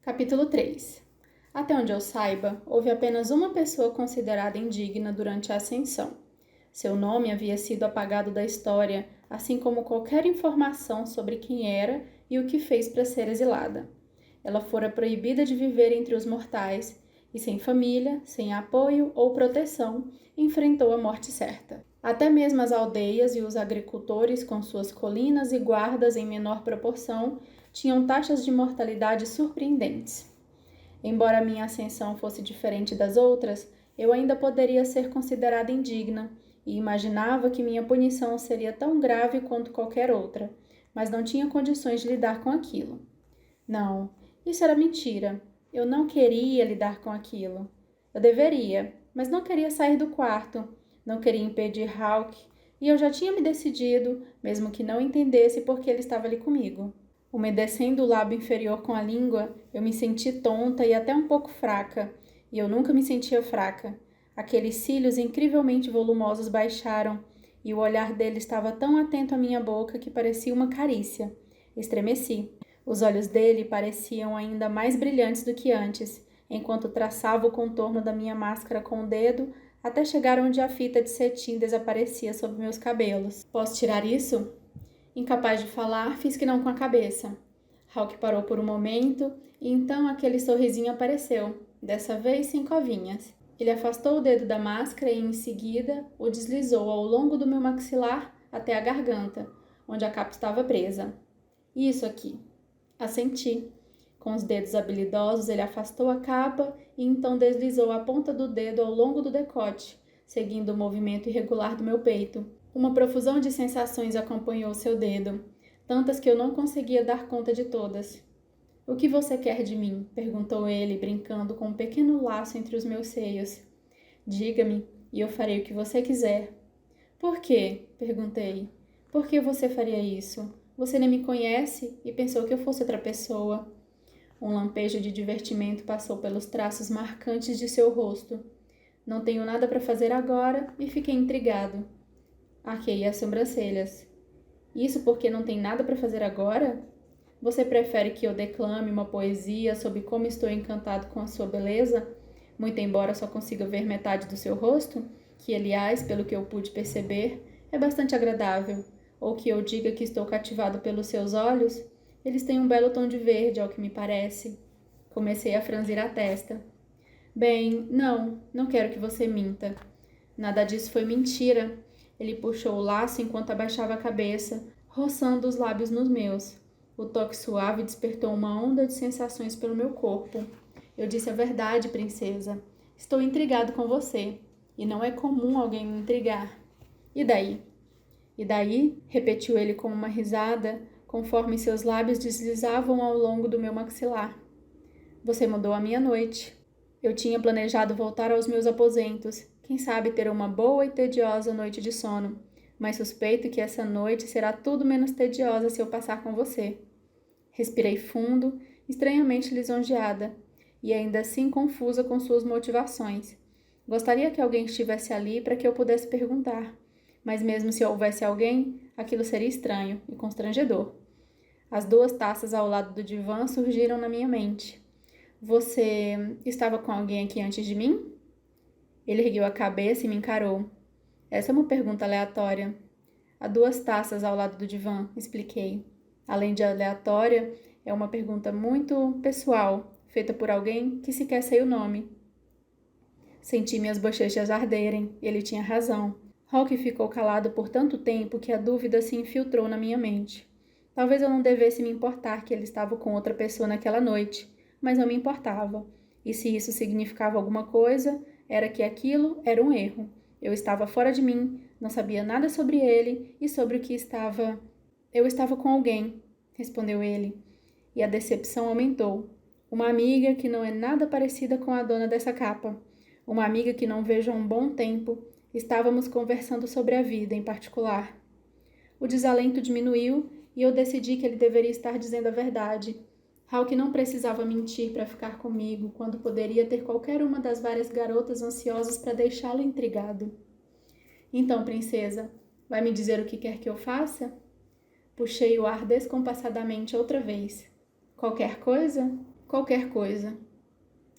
Capítulo 3. Até onde eu saiba, houve apenas uma pessoa considerada indigna durante a ascensão. Seu nome havia sido apagado da história, assim como qualquer informação sobre quem era e o que fez para ser exilada. Ela fora proibida de viver entre os mortais e, sem família, sem apoio ou proteção, enfrentou a morte certa. Até mesmo as aldeias e os agricultores, com suas colinas e guardas em menor proporção, tinham taxas de mortalidade surpreendentes. Embora a minha ascensão fosse diferente das outras, eu ainda poderia ser considerada indigna e imaginava que minha punição seria tão grave quanto qualquer outra, mas não tinha condições de lidar com aquilo. Não, isso era mentira. Eu não queria lidar com aquilo. Eu deveria, mas não queria sair do quarto. Não queria impedir Hawk, e eu já tinha me decidido, mesmo que não entendesse por que ele estava ali comigo. Umedecendo o lábio inferior com a língua, eu me senti tonta e até um pouco fraca, e eu nunca me sentia fraca. Aqueles cílios incrivelmente volumosos baixaram, e o olhar dele estava tão atento à minha boca que parecia uma carícia. Estremeci. Os olhos dele pareciam ainda mais brilhantes do que antes, enquanto traçava o contorno da minha máscara com o dedo, até chegar onde a fita de cetim desaparecia sob meus cabelos. Posso tirar isso? Incapaz de falar, fiz que não com a cabeça. Hawk parou por um momento e então aquele sorrisinho apareceu, dessa vez sem covinhas. Ele afastou o dedo da máscara e em seguida o deslizou ao longo do meu maxilar até a garganta, onde a capa estava presa. Isso aqui. Assenti. Com os dedos habilidosos, ele afastou a capa e então deslizou a ponta do dedo ao longo do decote, seguindo o movimento irregular do meu peito. Uma profusão de sensações acompanhou seu dedo, tantas que eu não conseguia dar conta de todas. « O que você quer de mim? » perguntou ele, brincando com um pequeno laço entre os meus seios. « Diga-me, e eu farei o que você quiser. »« Por quê? » perguntei. « Por que você faria isso? Você nem me conhece e pensou que eu fosse outra pessoa. » Um lampejo de divertimento passou pelos traços marcantes de seu rosto. Não tenho nada para fazer agora e fiquei intrigado. Arquei as sobrancelhas. Isso porque não tem nada para fazer agora? Você prefere que eu declame uma poesia sobre como estou encantado com a sua beleza, muito embora só consiga ver metade do seu rosto, que, aliás, pelo que eu pude perceber, é bastante agradável, ou que eu diga que estou cativado pelos seus olhos? Eles têm um belo tom de verde, ao que me parece. Comecei a franzir a testa. Bem, não quero que você minta. Nada disso foi mentira. Ele puxou o laço enquanto abaixava a cabeça, roçando os lábios nos meus. O toque suave despertou uma onda de sensações pelo meu corpo. Eu disse a verdade, princesa. Estou intrigado com você, e não é comum alguém me intrigar. E daí? E daí? Repetiu ele com uma risada, conforme seus lábios deslizavam ao longo do meu maxilar. Você mudou a minha noite. Eu tinha planejado voltar aos meus aposentos, quem sabe ter uma boa e tediosa noite de sono, mas suspeito que essa noite será tudo menos tediosa se eu passar com você. Respirei fundo, estranhamente lisonjeada, e ainda assim confusa com suas motivações. Gostaria que alguém estivesse ali para que eu pudesse perguntar, mas mesmo se houvesse alguém, aquilo seria estranho e constrangedor. As 2 taças ao lado do divã surgiram na minha mente. Você estava com alguém aqui antes de mim? Ele ergueu a cabeça e me encarou. Essa é uma pergunta aleatória. Há 2 taças ao lado do divã, expliquei. Além de aleatória, é uma pergunta muito pessoal, feita por alguém que sequer sei o nome. Senti minhas bochechas arderem. Ele tinha razão. Hawk ficou calado por tanto tempo que a dúvida se infiltrou na minha mente. Talvez eu não devesse me importar que ele estava com outra pessoa naquela noite, mas eu me importava. E se isso significava alguma coisa, era que aquilo era um erro. Eu estava fora de mim, não sabia nada sobre ele e sobre o que estava... Eu estava com alguém, respondeu ele, e a decepção aumentou. Uma amiga que não é nada parecida com a dona dessa capa. Uma amiga que não vejo há um bom tempo. Estávamos conversando sobre a vida em particular. O desalento diminuiu e eu decidi que ele deveria estar dizendo a verdade. Hawk não precisava mentir para ficar comigo, quando poderia ter qualquer uma das várias garotas ansiosas para deixá-lo intrigado. Então, princesa, vai me dizer o que quer que eu faça? Puxei o ar descompassadamente outra vez. Qualquer coisa? Qualquer coisa.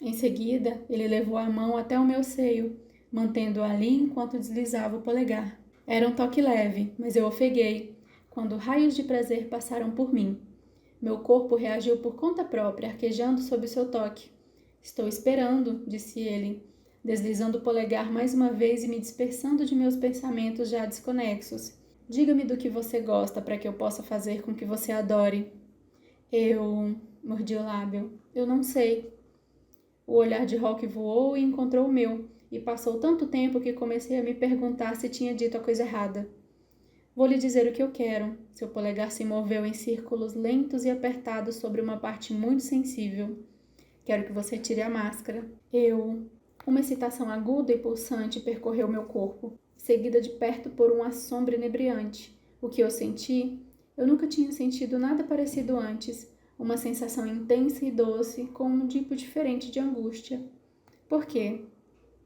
Em seguida, ele levou a mão até o meu seio, mantendo-a ali enquanto deslizava o polegar. Era um toque leve, mas eu ofeguei, quando raios de prazer passaram por mim. Meu corpo reagiu por conta própria, arquejando sob seu toque. Estou esperando, disse ele, deslizando o polegar mais uma vez e me dispersando de meus pensamentos já desconexos. Diga-me do que você gosta para que eu possa fazer com que você adore. Mordi o lábio. Eu não sei. O olhar de Hawk voou e encontrou o meu, e passou tanto tempo que comecei a me perguntar se tinha dito a coisa errada. Vou lhe dizer o que eu quero. Seu polegar se moveu em círculos lentos e apertados sobre uma parte muito sensível. Quero que você tire a máscara. Uma excitação aguda e pulsante percorreu meu corpo, seguida de perto por um assombro inebriante. O que eu senti? Eu nunca tinha sentido nada parecido antes. Uma sensação intensa e doce, com um tipo diferente de angústia. Por quê?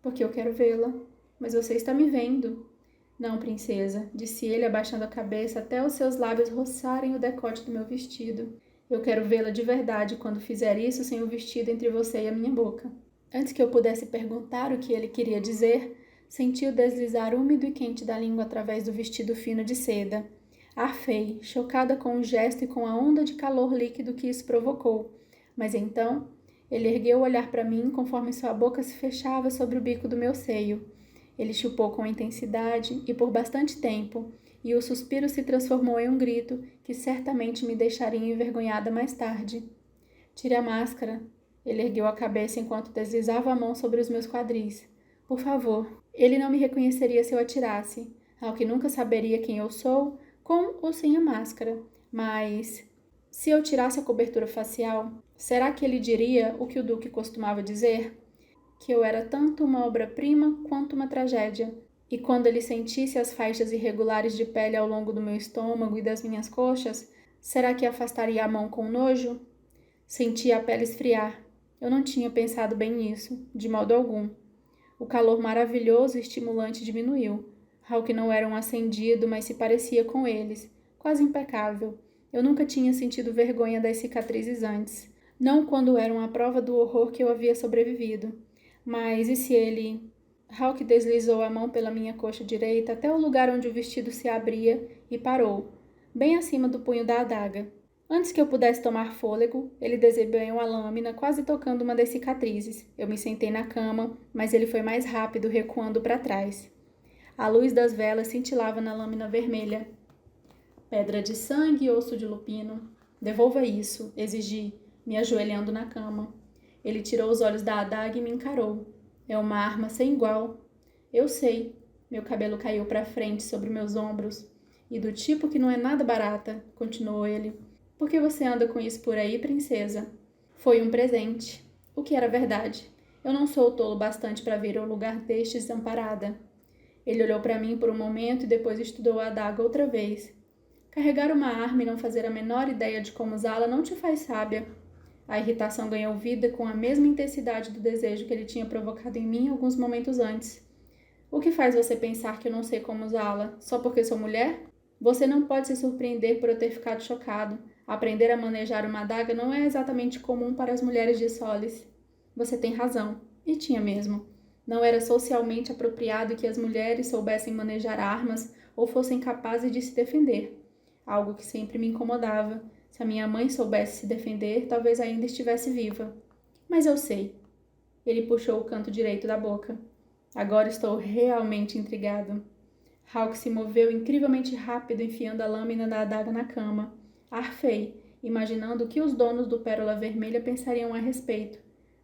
Porque eu quero vê-la. Mas você está me vendo. Não, princesa, disse ele, abaixando a cabeça até os seus lábios roçarem o decote do meu vestido. Eu quero vê-la de verdade quando fizer isso sem o vestido entre você e a minha boca. Antes que eu pudesse perguntar o que ele queria dizer, senti o deslizar úmido e quente da língua através do vestido fino de seda. Arfei, chocada com o gesto e com a onda de calor líquido que isso provocou. Mas então, ele ergueu o olhar para mim conforme sua boca se fechava sobre o bico do meu seio. Ele chupou com intensidade e por bastante tempo, e o suspiro se transformou em um grito que certamente me deixaria envergonhada mais tarde. Tire a máscara. Ele ergueu a cabeça enquanto deslizava a mão sobre os meus quadris. Por favor. Ele não me reconheceria se eu atirasse, ao que nunca saberia quem eu sou, com ou sem a máscara. Mas, se eu tirasse a cobertura facial, será que ele diria o que o Duque costumava dizer? Que eu era tanto uma obra-prima quanto uma tragédia. E quando ele sentisse as faixas irregulares de pele ao longo do meu estômago e das minhas coxas, será que afastaria a mão com nojo? Senti a pele esfriar. Eu não tinha pensado bem nisso, de modo algum. O calor maravilhoso e estimulante diminuiu. Hawk não era um acendido, mas se parecia com eles, quase impecável. Eu nunca tinha sentido vergonha das cicatrizes antes, não quando eram a prova do horror que eu havia sobrevivido. Mas e se ele... Hawk deslizou a mão pela minha coxa direita até o lugar onde o vestido se abria e parou, bem acima do punho da adaga. Antes que eu pudesse tomar fôlego, ele desembanhou a lâmina, quase tocando uma das cicatrizes. Eu me sentei na cama, mas ele foi mais rápido, recuando para trás. A luz das velas cintilava na lâmina vermelha. Pedra de sangue e osso de lupino. Devolva isso, exigi, me ajoelhando na cama. Ele tirou os olhos da adaga e me encarou. É uma arma sem igual. Eu sei. Meu cabelo caiu para frente sobre meus ombros. E do tipo que não é nada barata, continuou ele. Por que você anda com isso por aí, princesa? Foi um presente. O que era verdade. Eu não sou tolo bastante para vir ao lugar deste desamparada. Ele olhou para mim por um momento e depois estudou a adaga outra vez. Carregar uma arma e não fazer a menor ideia de como usá-la não te faz sábia. A irritação ganhou vida com a mesma intensidade do desejo que ele tinha provocado em mim alguns momentos antes. O que faz você pensar que eu não sei como usá-la, só porque sou mulher? Você não pode se surpreender por eu ter ficado chocado. Aprender a manejar uma adaga não é exatamente comum para as mulheres de Solis. Você tem razão. E tinha mesmo. Não era socialmente apropriado que as mulheres soubessem manejar armas ou fossem capazes de se defender. Algo que sempre me incomodava. Se a minha mãe soubesse se defender, talvez ainda estivesse viva. Mas eu sei. Ele puxou o canto direito da boca. Agora estou realmente intrigado. Hawk se moveu incrivelmente rápido, enfiando a lâmina da adaga na cama. Arfei, imaginando o que os donos do Pérola Vermelha pensariam a respeito.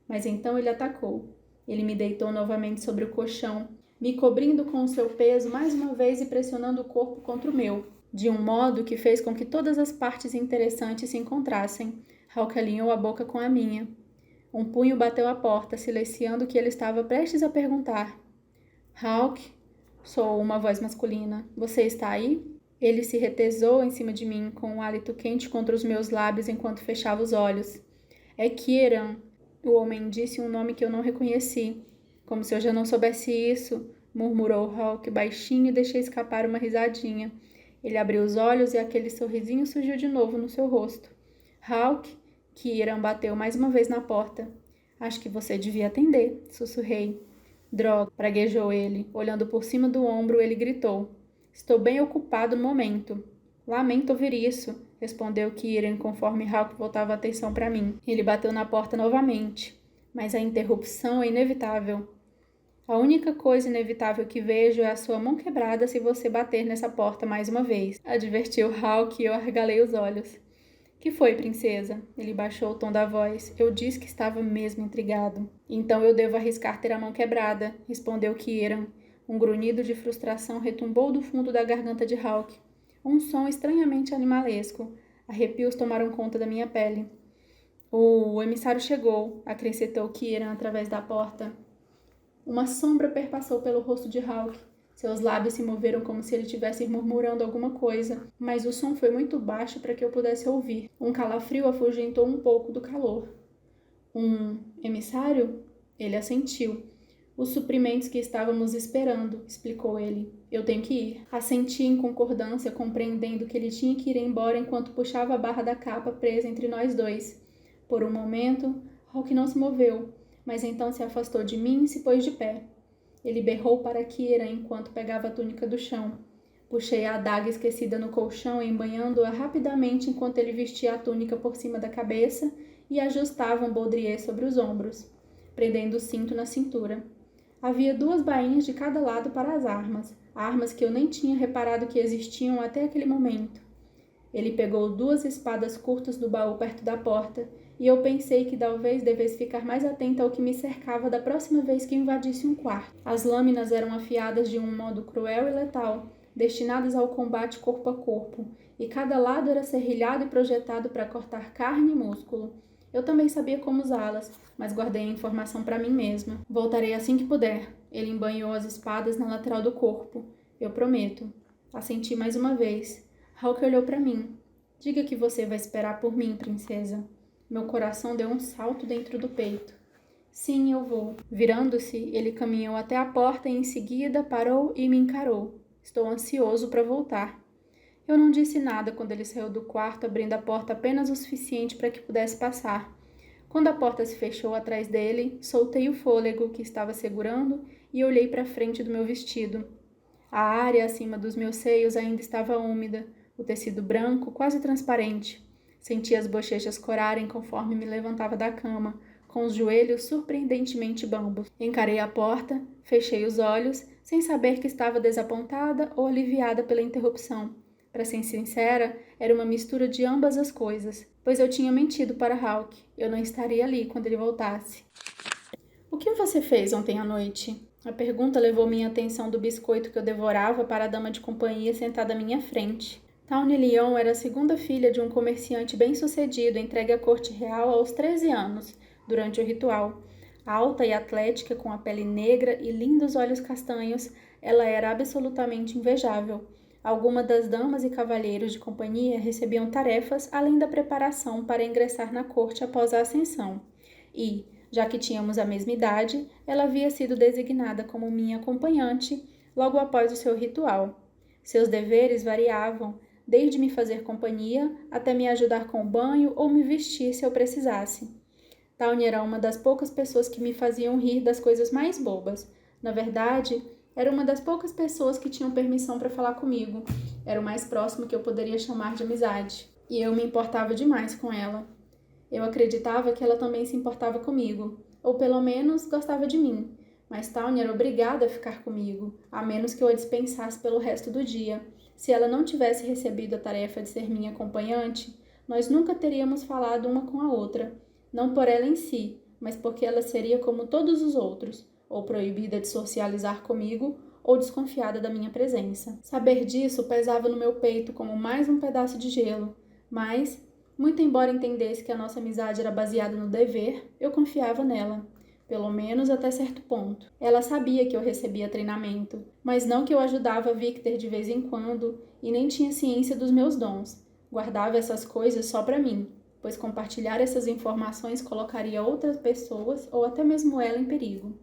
Mas então ele atacou. Ele me deitou novamente sobre o colchão, me cobrindo com o seu peso mais uma vez e pressionando o corpo contra o meu, de um modo que fez com que todas as partes interessantes se encontrassem. Hawk alinhou a boca com a minha. Um punho bateu à porta, silenciando o que ele estava prestes a perguntar. Hawk, soou uma voz masculina. Você está aí? Ele se retesou em cima de mim, com um hálito quente contra os meus lábios enquanto fechava os olhos. É Kieran. O homem disse um nome que eu não reconheci. Como se eu já não soubesse isso, murmurou Hawk baixinho e deixei escapar uma risadinha. Ele abriu os olhos e aquele sorrisinho surgiu de novo no seu rosto. Hawk, Kieran bateu mais uma vez na porta. Acho que você devia atender, sussurrei. Droga, praguejou ele. Olhando por cima do ombro, ele gritou. Estou bem ocupado no momento. Lamento ouvir isso, respondeu Kieran conforme Hawk voltava a atenção para mim. Ele bateu na porta novamente. Mas a interrupção é inevitável. A única coisa inevitável que vejo é a sua mão quebrada se você bater nessa porta mais uma vez, advertiu Hawk e eu arregalei os olhos. Que foi, princesa? Ele baixou o tom da voz. Eu disse que estava mesmo intrigado. Então eu devo arriscar ter a mão quebrada, respondeu Kieran. Um grunhido de frustração retumbou do fundo da garganta de Hawk. Um som estranhamente animalesco. Arrepios tomaram conta da minha pele. O emissário chegou, acrescentou Kieran através da porta. Uma sombra perpassou pelo rosto de Hawk. Seus lábios se moveram como se ele estivesse murmurando alguma coisa, mas o som foi muito baixo para que eu pudesse ouvir. Um calafrio afugentou um pouco do calor. Um emissário? Ele assentiu. Os suprimentos que estávamos esperando, explicou ele. Eu tenho que ir. Assenti em concordância, compreendendo que ele tinha que ir embora enquanto puxava a barra da capa presa entre nós dois. Por um momento, Hawk não se moveu, mas então se afastou de mim e se pôs de pé. Ele berrou para Kieran enquanto pegava a túnica do chão. Puxei a adaga esquecida no colchão, embanhando-a rapidamente enquanto ele vestia a túnica por cima da cabeça e ajustava um baudrier sobre os ombros, prendendo o cinto na cintura. Havia 2 bainhas de cada lado para as armas que eu nem tinha reparado que existiam até aquele momento. Ele pegou 2 espadas curtas do baú perto da porta, e eu pensei que talvez devesse ficar mais atenta ao que me cercava da próxima vez que invadisse um quarto. As lâminas eram afiadas de um modo cruel e letal, destinadas ao combate corpo a corpo, e cada lado era serrilhado e projetado para cortar carne e músculo. Eu também sabia como usá-las, mas guardei a informação para mim mesma. Voltarei assim que puder. Ele embanhou as espadas na lateral do corpo. Eu prometo. Assenti mais uma vez. Hawk olhou para mim. Diga que você vai esperar por mim, princesa. Meu coração deu um salto dentro do peito. Sim, eu vou. Virando-se, ele caminhou até a porta e em seguida parou e me encarou. Estou ansioso para voltar. Eu não disse nada quando ele saiu do quarto, abrindo a porta apenas o suficiente para que pudesse passar. Quando a porta se fechou atrás dele, soltei o fôlego que estava segurando e olhei para a frente do meu vestido. A área acima dos meus seios ainda estava úmida, o tecido branco quase transparente. Senti as bochechas corarem conforme me levantava da cama, com os joelhos surpreendentemente bambos. Encarei a porta, fechei os olhos, sem saber que estava desapontada ou aliviada pela interrupção. Para ser sincera, era uma mistura de ambas as coisas, pois eu tinha mentido para Hawk. Eu não estaria ali quando ele voltasse. O que você fez ontem à noite? A pergunta levou minha atenção do biscoito que eu devorava para a dama de companhia sentada à minha frente. Tawny Leon era a segunda filha de um comerciante bem-sucedido entregue à corte real aos 13 anos, durante o ritual. Alta e atlética, com a pele negra e lindos olhos castanhos, ela era absolutamente invejável. Algumas das damas e cavalheiros de companhia recebiam tarefas além da preparação para ingressar na corte após a ascensão. E, já que tínhamos a mesma idade, ela havia sido designada como minha acompanhante logo após o seu ritual. Seus deveres variavam, desde me fazer companhia até me ajudar com o banho ou me vestir se eu precisasse. Tawny era uma das poucas pessoas que me faziam rir das coisas mais bobas. Na verdade, era uma das poucas pessoas que tinham permissão para falar comigo. Era o mais próximo que eu poderia chamar de amizade. E eu me importava demais com ela. Eu acreditava que ela também se importava comigo, ou pelo menos gostava de mim. Mas Tawny era obrigada a ficar comigo, a menos que eu a dispensasse pelo resto do dia. Se ela não tivesse recebido a tarefa de ser minha acompanhante, nós nunca teríamos falado uma com a outra. Não por ela em si, mas porque ela seria como todos os outros, ou proibida de socializar comigo, ou desconfiada da minha presença. Saber disso pesava no meu peito como mais um pedaço de gelo, mas, muito embora entendesse que a nossa amizade era baseada no dever, eu confiava nela, pelo menos até certo ponto. Ela sabia que eu recebia treinamento, mas não que eu ajudava Victor de vez em quando e nem tinha ciência dos meus dons. Guardava essas coisas só para mim, pois compartilhar essas informações colocaria outras pessoas ou até mesmo ela em perigo.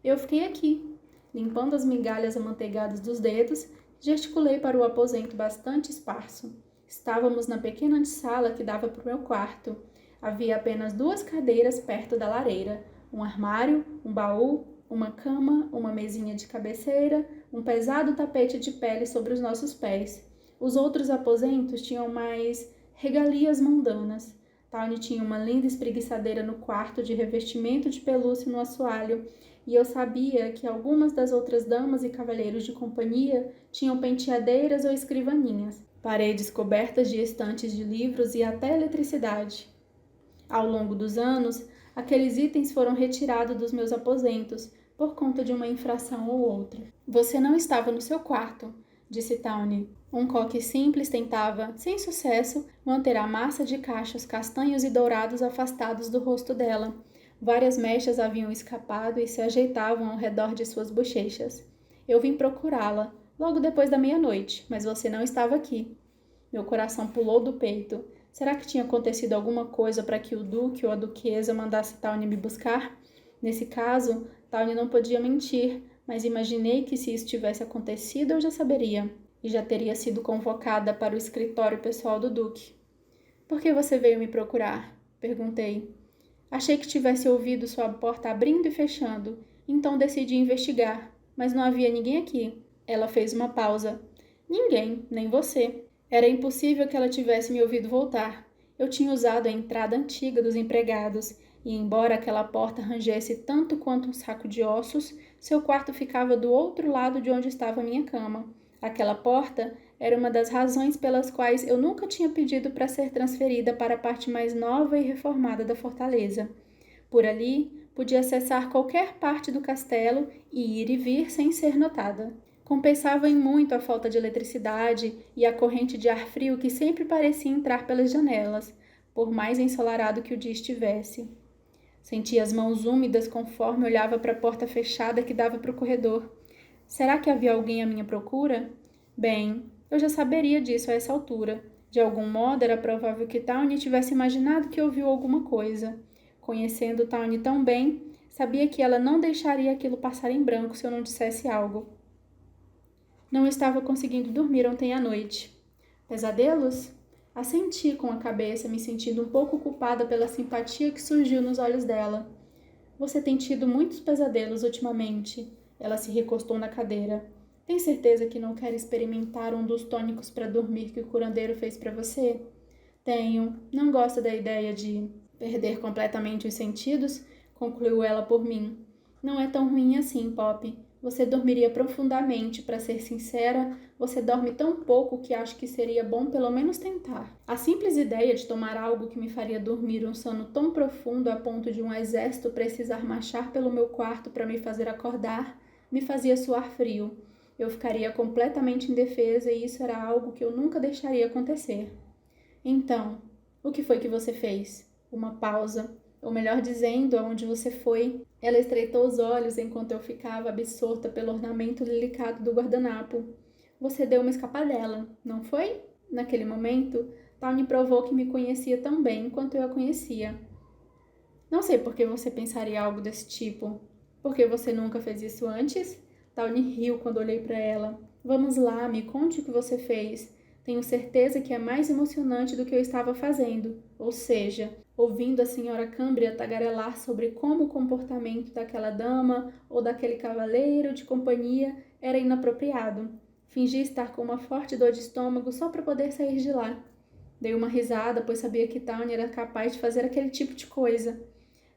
Eu fiquei aqui, limpando as migalhas amanteigadas dos dedos, gesticulei para o aposento bastante esparso. Estávamos na pequena sala que dava para o meu quarto. Havia apenas 2 cadeiras perto da lareira, um armário, um baú, uma cama, uma mesinha de cabeceira, um pesado tapete de pele sobre os nossos pés. Os outros aposentos tinham mais regalias mundanas. Tawny tinha uma linda espreguiçadeira no quarto de revestimento de pelúcia no assoalho, e eu sabia que algumas das outras damas e cavalheiros de companhia tinham penteadeiras ou escrivaninhas, paredes cobertas de estantes de livros e até eletricidade. Ao longo dos anos, aqueles itens foram retirados dos meus aposentos por conta de uma infração ou outra. Você não estava no seu quarto, disse Tawny. Um coque simples tentava, sem sucesso, manter a massa de cachos castanhos e dourados afastados do rosto dela. Várias mechas haviam escapado e se ajeitavam ao redor de suas bochechas. Eu vim procurá-la, logo depois da meia-noite, mas você não estava aqui. Meu coração pulou do peito. Será que tinha acontecido alguma coisa para que o duque ou a duquesa mandasse Tawny me buscar? Nesse caso, Tawny não podia mentir, mas imaginei que se isso tivesse acontecido eu já saberia, e já teria sido convocada para o escritório pessoal do duque. Por que você veio me procurar? Perguntei. Achei que tivesse ouvido sua porta abrindo e fechando, então decidi investigar, mas não havia ninguém aqui. Ela fez uma pausa. Ninguém, nem você. Era impossível que ela tivesse me ouvido voltar. Eu tinha usado a entrada antiga dos empregados, e embora aquela porta rangesse tanto quanto um saco de ossos, seu quarto ficava do outro lado de onde estava minha cama. Aquela porta era uma das razões pelas quais eu nunca tinha pedido para ser transferida para a parte mais nova e reformada da fortaleza. Por ali, podia acessar qualquer parte do castelo e ir e vir sem ser notada. Compensava em muito a falta de eletricidade e a corrente de ar frio que sempre parecia entrar pelas janelas, por mais ensolarado que o dia estivesse. Sentia as mãos úmidas conforme olhava para a porta fechada que dava para o corredor. Será que havia alguém à minha procura? Bem, eu já saberia disso a essa altura. De algum modo, era provável que Tawny tivesse imaginado que ouviu alguma coisa. Conhecendo Tawny tão bem, sabia que ela não deixaria aquilo passar em branco se eu não dissesse algo. Não estava conseguindo dormir ontem à noite. Pesadelos? Assenti com a cabeça, me sentindo um pouco culpada pela simpatia que surgiu nos olhos dela. Você tem tido muitos pesadelos ultimamente. Ela se recostou na cadeira. Tem certeza que não quer experimentar um dos tônicos para dormir que o curandeiro fez para você? Tenho. Não gosto da ideia de perder completamente os sentidos, concluiu ela por mim. Não é tão ruim assim, Pop. Você dormiria profundamente, para ser sincera, você dorme tão pouco que acho que seria bom pelo menos tentar. A simples ideia de tomar algo que me faria dormir um sono tão profundo a ponto de um exército precisar marchar pelo meu quarto para me fazer acordar, me fazia suar frio. Eu ficaria completamente indefesa e isso era algo que eu nunca deixaria acontecer. Então, o que foi que você fez? Uma pausa. Ou melhor dizendo, aonde você foi. Ela estreitou os olhos enquanto eu ficava absorta pelo ornamento delicado do guardanapo. Você deu uma escapadela, não foi? Naquele momento, Tawny provou que me conhecia tão bem quanto eu a conhecia. Não sei por que você pensaria algo desse tipo. Por que você nunca fez isso antes? Tawny riu quando olhei para ela. Vamos lá, me conte o que você fez. Tenho certeza que é mais emocionante do que eu estava fazendo, ou seja, ouvindo a senhora Cambria tagarelar sobre como o comportamento daquela dama ou daquele cavaleiro de companhia era inapropriado. Fingi estar com uma forte dor de estômago só para poder sair de lá. Dei uma risada, pois sabia que Tawny era capaz de fazer aquele tipo de coisa.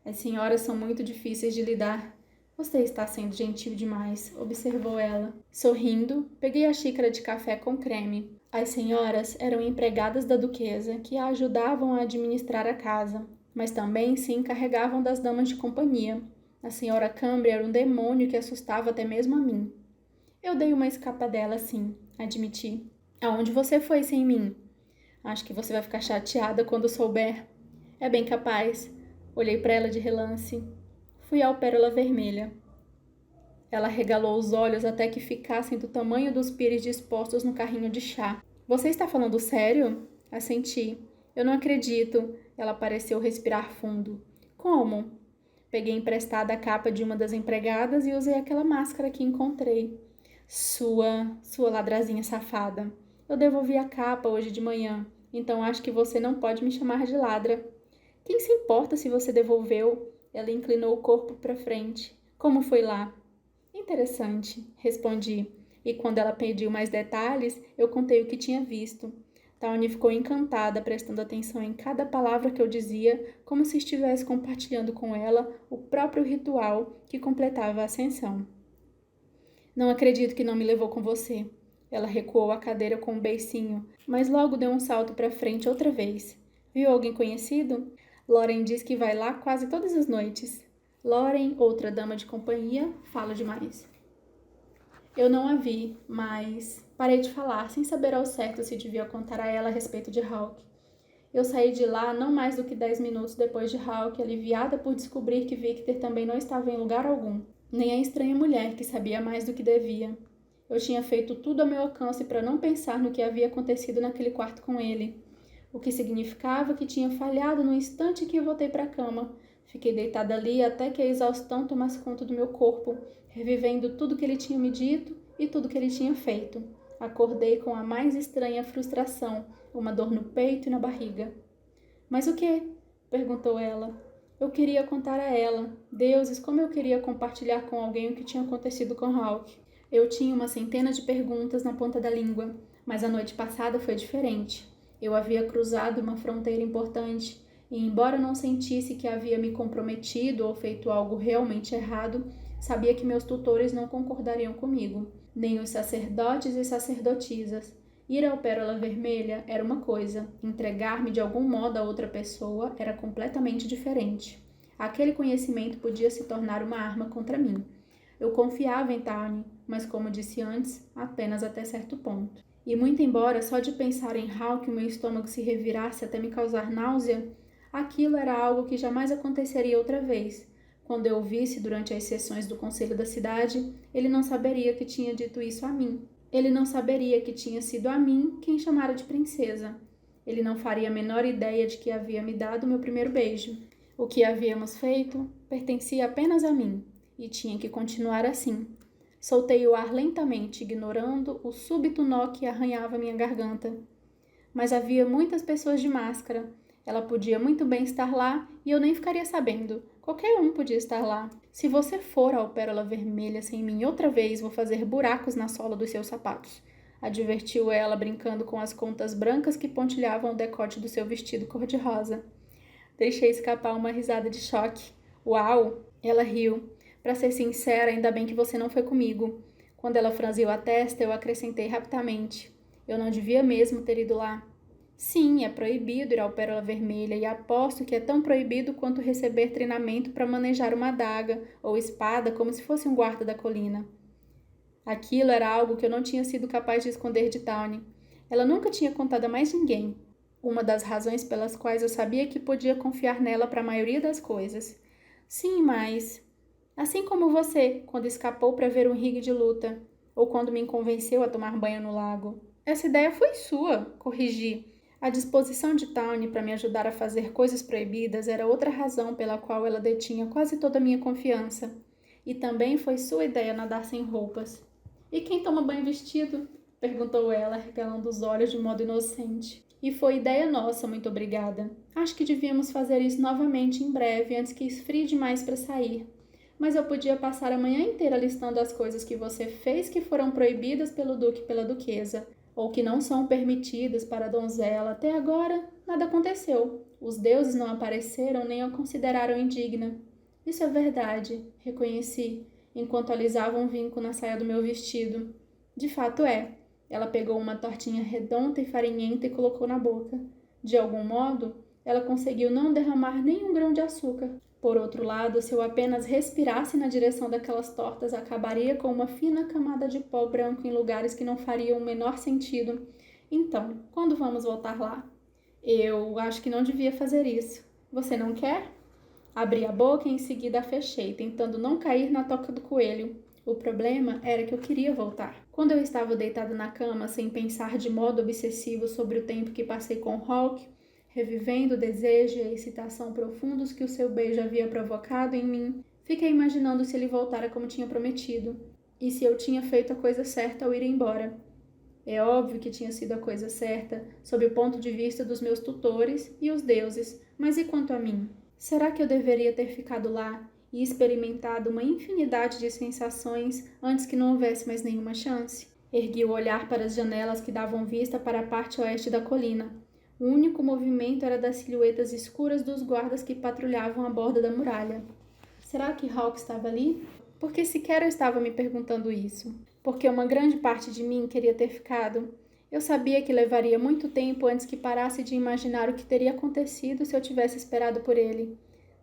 As senhoras são muito difíceis de lidar. Você está sendo gentil demais, observou ela. Sorrindo, peguei a xícara de café com creme. As senhoras eram empregadas da duquesa, que a ajudavam a administrar a casa, mas também se encarregavam das damas de companhia. A senhora Cambria era um demônio que assustava até mesmo a mim. Eu dei uma escapadela, sim, admiti. Aonde você foi sem mim? Acho que você vai ficar chateada quando souber. É bem capaz. Olhei para ela de relance. Fui ao Pérola Vermelha. Ela regalou os olhos até que ficassem do tamanho dos pires dispostos no carrinho de chá. Você está falando sério? Assenti. Eu não acredito. Ela pareceu respirar fundo. Como? Peguei emprestada a capa de uma das empregadas e usei aquela máscara que encontrei. Sua ladrazinha safada. Eu devolvi a capa hoje de manhã, então acho que você não pode me chamar de ladra. Quem se importa se você devolveu? Ela inclinou o corpo para frente. Como foi lá? Interessante, respondi. E quando ela pediu mais detalhes, eu contei o que tinha visto. Tawny ficou encantada, prestando atenção em cada palavra que eu dizia, como se estivesse compartilhando com ela o próprio ritual que completava a ascensão. Não acredito que não me levou com você. Ela recuou a cadeira com um beicinho, mas logo deu um salto para frente outra vez. Viu alguém conhecido? Lauren diz que vai lá quase todas as noites. Lauren, outra dama de companhia, fala demais. Eu não a vi, mas parei de falar, sem saber ao certo se devia contar a ela a respeito de Hawke. Eu saí de lá não mais do que 10 minutos depois de Hawke, aliviada por descobrir que Victor também não estava em lugar algum, nem a estranha mulher que sabia mais do que devia. Eu tinha feito tudo ao meu alcance para não pensar no que havia acontecido naquele quarto com ele, o que significava que tinha falhado no instante que eu voltei para a cama. Fiquei deitada ali até que a exaustão tomasse conta do meu corpo, revivendo tudo que ele tinha me dito e tudo que ele tinha feito. Acordei com a mais estranha frustração, uma dor no peito e na barriga. Mas o quê? Perguntou ela. Eu queria contar a ela. Deuses, como eu queria compartilhar com alguém o que tinha acontecido com Hawke. Eu tinha uma centena de perguntas na ponta da língua, mas a noite passada foi diferente. Eu havia cruzado uma fronteira importante e, embora não sentisse que havia me comprometido ou feito algo realmente errado, sabia que meus tutores não concordariam comigo, nem os sacerdotes e sacerdotisas. Ir ao Pérola Vermelha era uma coisa, entregar-me de algum modo a outra pessoa era completamente diferente. Aquele conhecimento podia se tornar uma arma contra mim. Eu confiava em Tawny, mas como disse antes, apenas até certo ponto. E muito embora só de pensar em Hawke o meu estômago se revirasse até me causar náusea, aquilo era algo que jamais aconteceria outra vez. Quando eu o visse durante as sessões do conselho da cidade, ele não saberia que tinha dito isso a mim. Ele não saberia que tinha sido a mim quem chamara de princesa. Ele não faria a menor ideia de que havia me dado meu primeiro beijo. O que havíamos feito pertencia apenas a mim, e tinha que continuar assim. Soltei o ar lentamente, ignorando o súbito nó que arranhava minha garganta. Mas havia muitas pessoas de máscara. Ela podia muito bem estar lá e eu nem ficaria sabendo. Qualquer um podia estar lá. Se você for ao Pérola Vermelha sem mim outra vez, vou fazer buracos na sola dos seus sapatos. Advertiu ela, brincando com as contas brancas que pontilhavam o decote do seu vestido cor-de-rosa. Deixei escapar uma risada de choque. Uau! Ela riu. Para ser sincera, ainda bem que você não foi comigo. Quando ela franziu a testa, eu acrescentei rapidamente. Eu não devia mesmo ter ido lá. Sim, é proibido ir ao Pérola Vermelha e aposto que é tão proibido quanto receber treinamento para manejar uma adaga ou espada como se fosse um guarda da colina. Aquilo era algo que eu não tinha sido capaz de esconder de Tawny. Ela nunca tinha contado a mais ninguém. Uma das razões pelas quais eu sabia que podia confiar nela para a maioria das coisas. Sim, mas... Assim como você, quando escapou para ver um ringue de luta, ou quando me convenceu a tomar banho no lago. Essa ideia foi sua, corrigi. A disposição de Tawny para me ajudar a fazer coisas proibidas era outra razão pela qual ela detinha quase toda a minha confiança. E também foi sua ideia nadar sem roupas. E quem toma banho vestido? Perguntou ela, regalando os olhos de modo inocente. E foi ideia nossa, muito obrigada. Acho que devíamos fazer isso novamente em breve, antes que esfrie demais para sair. Mas eu podia passar a manhã inteira listando as coisas que você fez que foram proibidas pelo duque e pela duquesa, ou que não são permitidas para a donzela. Até agora, nada aconteceu. Os deuses não apareceram nem a consideraram indigna. Isso é verdade, reconheci, enquanto alisava um vinco na saia do meu vestido. De fato é. Ela pegou uma tortinha redonda e farinhenta e colocou na boca. De algum modo, ela conseguiu não derramar nenhum grão de açúcar. Por outro lado, se eu apenas respirasse na direção daquelas tortas, acabaria com uma fina camada de pó branco em lugares que não fariam o menor sentido. Então, quando vamos voltar lá? Eu acho que não devia fazer isso. Você não quer? Abri a boca e em seguida a fechei, tentando não cair na toca do coelho. O problema era que eu queria voltar. Quando eu estava deitada na cama, sem pensar de modo obsessivo sobre o tempo que passei com Hawke, revivendo o desejo e a excitação profundos que o seu beijo havia provocado em mim, fiquei imaginando se ele voltara como tinha prometido, e se eu tinha feito a coisa certa ao ir embora. É óbvio que tinha sido a coisa certa, sob o ponto de vista dos meus tutores e os deuses, mas e quanto a mim? Será que eu deveria ter ficado lá e experimentado uma infinidade de sensações antes que não houvesse mais nenhuma chance? Ergui o olhar para as janelas que davam vista para a parte oeste da colina. O único movimento era das silhuetas escuras dos guardas que patrulhavam a borda da muralha. Será que Hawk estava ali? Porque sequer eu estava me perguntando isso. Porque uma grande parte de mim queria ter ficado. Eu sabia que levaria muito tempo antes que parasse de imaginar o que teria acontecido se eu tivesse esperado por ele.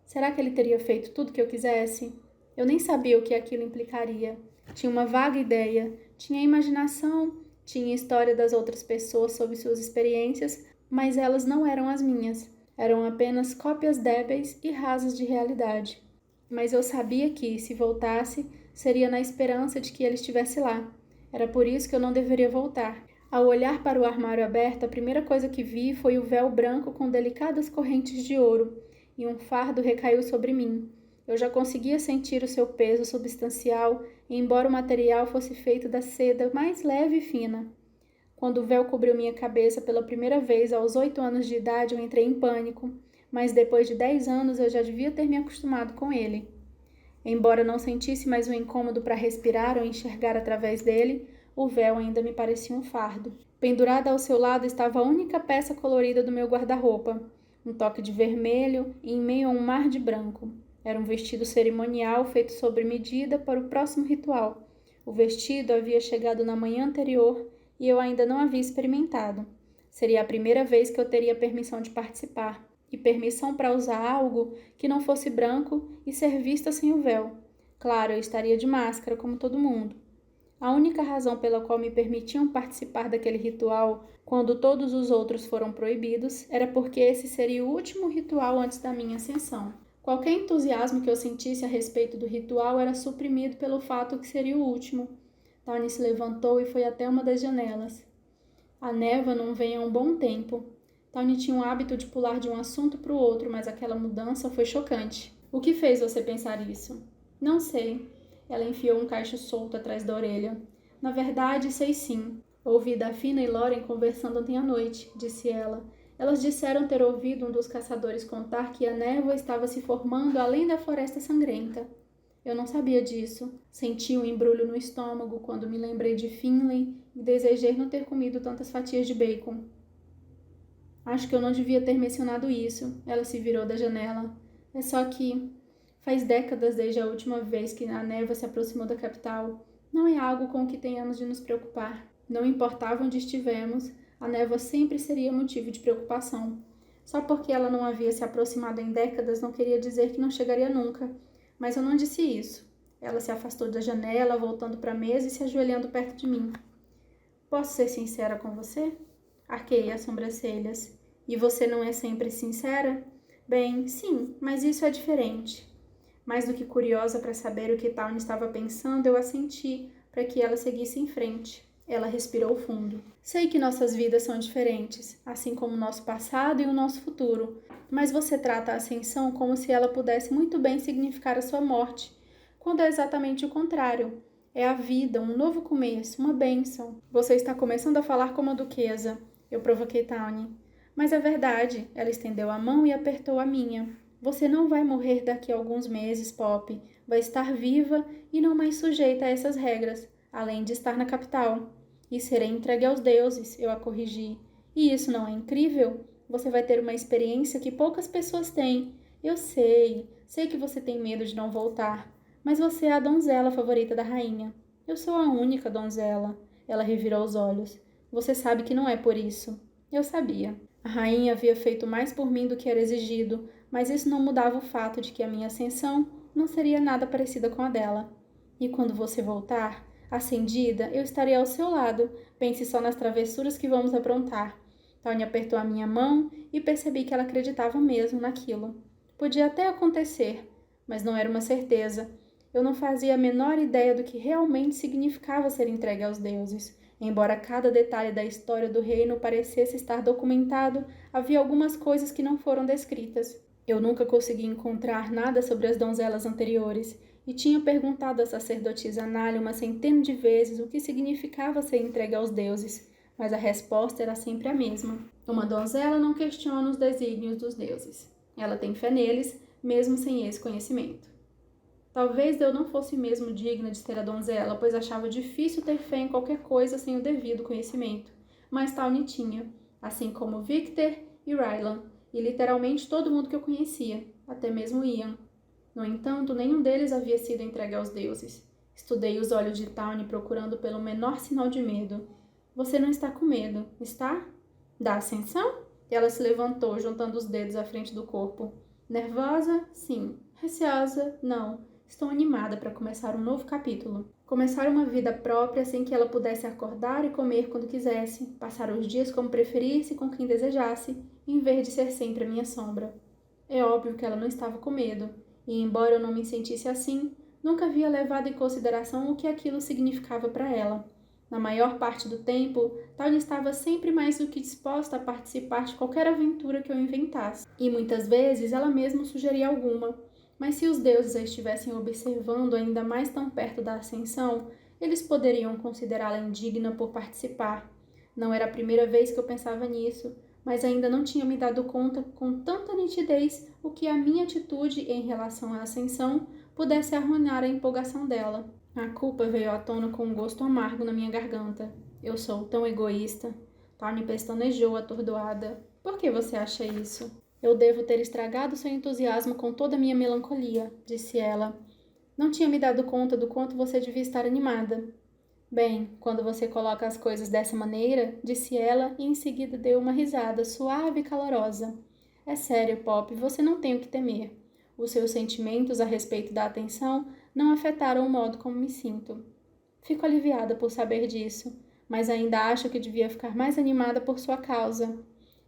Será que ele teria feito tudo o que eu quisesse? Eu nem sabia o que aquilo implicaria. Tinha uma vaga ideia, tinha imaginação, tinha história das outras pessoas sobre suas experiências, mas elas não eram as minhas. Eram apenas cópias débeis e rasas de realidade. Mas eu sabia que, se voltasse, seria na esperança de que ele estivesse lá. Era por isso que eu não deveria voltar. Ao olhar para o armário aberto, a primeira coisa que vi foi o véu branco com delicadas correntes de ouro, e um fardo recaiu sobre mim. Eu já conseguia sentir o seu peso substancial, embora o material fosse feito da seda mais leve e fina. Quando o véu cobriu minha cabeça pela primeira vez aos 8 anos de idade, eu entrei em pânico, mas depois de 10 anos eu já devia ter me acostumado com ele. Embora não sentisse mais o incômodo para respirar ou enxergar através dele, o véu ainda me parecia um fardo. Pendurada ao seu lado estava a única peça colorida do meu guarda-roupa, um toque de vermelho em meio a um mar de branco. Era um vestido cerimonial feito sob medida para o próximo ritual. O vestido havia chegado na manhã anterior e eu ainda não havia experimentado. Seria a primeira vez que eu teria permissão de participar, e permissão para usar algo que não fosse branco e ser vista sem o véu. Claro, eu estaria de máscara, como todo mundo. A única razão pela qual me permitiam participar daquele ritual, quando todos os outros foram proibidos, era porque esse seria o último ritual antes da minha ascensão. Qualquer entusiasmo que eu sentisse a respeito do ritual era suprimido pelo fato que seria o último. Tawny se levantou e foi até uma das janelas. A névoa não vem há um bom tempo. Tawny tinha o hábito de pular de um assunto para o outro, mas aquela mudança foi chocante. O que fez você pensar isso? Não sei. Ela enfiou um cacho solto atrás da orelha. Na verdade, sei sim. Ouvi Dafina e Loren conversando ontem à noite, disse ela. Elas disseram ter ouvido um dos caçadores contar que a névoa estava se formando além da floresta sangrenta. Eu não sabia disso. Senti um embrulho no estômago quando me lembrei de Finley e desejei não ter comido tantas fatias de bacon. Acho que eu não devia ter mencionado isso. Ela se virou da janela. É só que faz décadas desde a última vez que a névoa se aproximou da capital. Não é algo com o que tenhamos de nos preocupar. Não importava onde estivemos, a névoa sempre seria motivo de preocupação. Só porque ela não havia se aproximado em décadas não queria dizer que não chegaria nunca. Mas eu não disse isso. Ela se afastou da janela, voltando para a mesa e se ajoelhando perto de mim. Posso ser sincera com você? Arqueei as sobrancelhas. E você não é sempre sincera? Bem, sim, mas isso é diferente. Mais do que curiosa para saber o que Tawny estava pensando, eu assenti para que ela seguisse em frente. Ela respirou fundo. Sei que nossas vidas são diferentes, assim como o nosso passado e o nosso futuro, mas você trata a ascensão como se ela pudesse muito bem significar a sua morte, quando é exatamente o contrário. É a vida, um novo começo, uma bênção. Você está começando a falar como a duquesa. Eu provoquei Tawny. Mas é verdade. Ela estendeu a mão e apertou a minha. Você não vai morrer daqui a alguns meses, Poppy. Vai estar viva e não mais sujeita a essas regras, além de estar na capital. E serei entregue aos deuses, eu a corrigi. E isso não é incrível? Você vai ter uma experiência que poucas pessoas têm. Eu sei que você tem medo de não voltar. Mas você é a donzela favorita da rainha. Eu sou a única donzela. Ela revirou os olhos. Você sabe que não é por isso. Eu sabia. A rainha havia feito mais por mim do que era exigido, mas isso não mudava o fato de que a minha ascensão não seria nada parecida com a dela. E quando você voltar, acendida, eu estarei ao seu lado. Pense só nas travessuras que vamos aprontar. Tawny apertou a minha mão e percebi que ela acreditava mesmo naquilo. Podia até acontecer, mas não era uma certeza. Eu não fazia a menor ideia do que realmente significava ser entregue aos deuses. Embora cada detalhe da história do reino parecesse estar documentado, havia algumas coisas que não foram descritas. Eu nunca consegui encontrar nada sobre as donzelas anteriores, e tinha perguntado à sacerdotisa Anália uma centena de vezes o que significava ser entregue aos deuses, mas a resposta era sempre a mesma. Uma donzela não questiona os desígnios dos deuses. Ela tem fé neles, mesmo sem esse conhecimento. Talvez eu não fosse mesmo digna de ser a donzela, pois achava difícil ter fé em qualquer coisa sem o devido conhecimento. Mas Tawny tinha, assim como Victor e Rylan, e literalmente todo mundo que eu conhecia, até mesmo Ian. No entanto, nenhum deles havia sido entregue aos deuses. Estudei os olhos de Tawny procurando pelo menor sinal de medo. Você não está com medo, está? Da ascensão? Ela se levantou, juntando os dedos à frente do corpo. Nervosa? Sim. Receosa? Não. Estou animada para começar um novo capítulo. Começar uma vida própria sem que ela pudesse acordar e comer quando quisesse, passar os dias como preferisse com quem desejasse, em vez de ser sempre a minha sombra. É óbvio que ela não estava com medo, e embora eu não me sentisse assim, nunca havia levado em consideração o que aquilo significava para ela. Na maior parte do tempo, Tawny estava sempre mais do que disposta a participar de qualquer aventura que eu inventasse, e muitas vezes ela mesma sugeria alguma. Mas se os deuses a estivessem observando ainda mais tão perto da ascensão, eles poderiam considerá-la indigna por participar. Não era a primeira vez que eu pensava nisso, mas ainda não tinha me dado conta com tanta nitidez o que a minha atitude em relação à ascensão pudesse arruinar a empolgação dela. A culpa veio à tona com um gosto amargo na minha garganta. Eu sou tão egoísta. Tawny pestanejou atordoada. Por que você acha isso? Eu devo ter estragado seu entusiasmo com toda a minha melancolia, disse ela. Não tinha me dado conta do quanto você devia estar animada. Bem, quando você coloca as coisas dessa maneira, disse ela e em seguida deu uma risada suave e calorosa. É sério, Pop, você não tem o que temer. Os seus sentimentos a respeito da atenção não afetaram o modo como me sinto. Fico aliviada por saber disso, mas ainda acho que devia ficar mais animada por sua causa.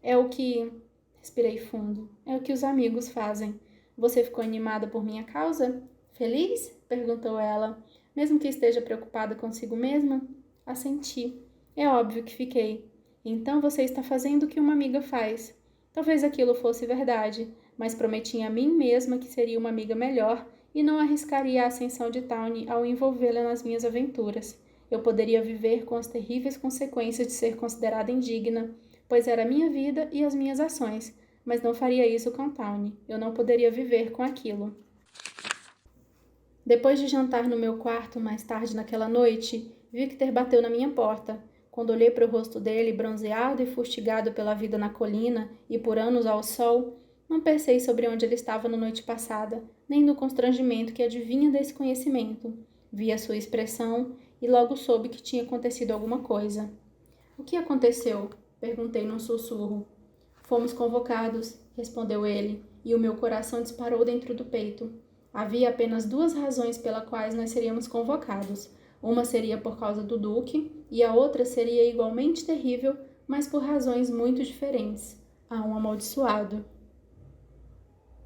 É o que... Respirei fundo. É o que os amigos fazem. Você ficou animada por minha causa? Feliz? Perguntou ela. Mesmo que esteja preocupada consigo mesma? Assenti. É óbvio que fiquei. Então você está fazendo o que uma amiga faz. Talvez aquilo fosse verdade, mas prometi a mim mesma que seria uma amiga melhor e não arriscaria a ascensão de Tawny ao envolvê-la nas minhas aventuras. Eu poderia viver com as terríveis consequências de ser considerada indigna, pois era a minha vida e as minhas ações, mas não faria isso com Tawny. Eu não poderia viver com aquilo. Depois de jantar no meu quarto mais tarde naquela noite, Victor bateu na minha porta. Quando olhei para o rosto dele, bronzeado e fustigado pela vida na colina e por anos ao sol, não pensei sobre onde ele estava na noite passada, nem no constrangimento que adivinha desse conhecimento. Vi a sua expressão e logo soube que tinha acontecido alguma coisa. O que aconteceu? Perguntei num sussurro. Fomos convocados, respondeu ele, e o meu coração disparou dentro do peito. Havia apenas duas razões pelas quais nós seríamos convocados. Uma seria por causa do Duque, e a outra seria igualmente terrível, mas por razões muito diferentes. Há um amaldiçoado.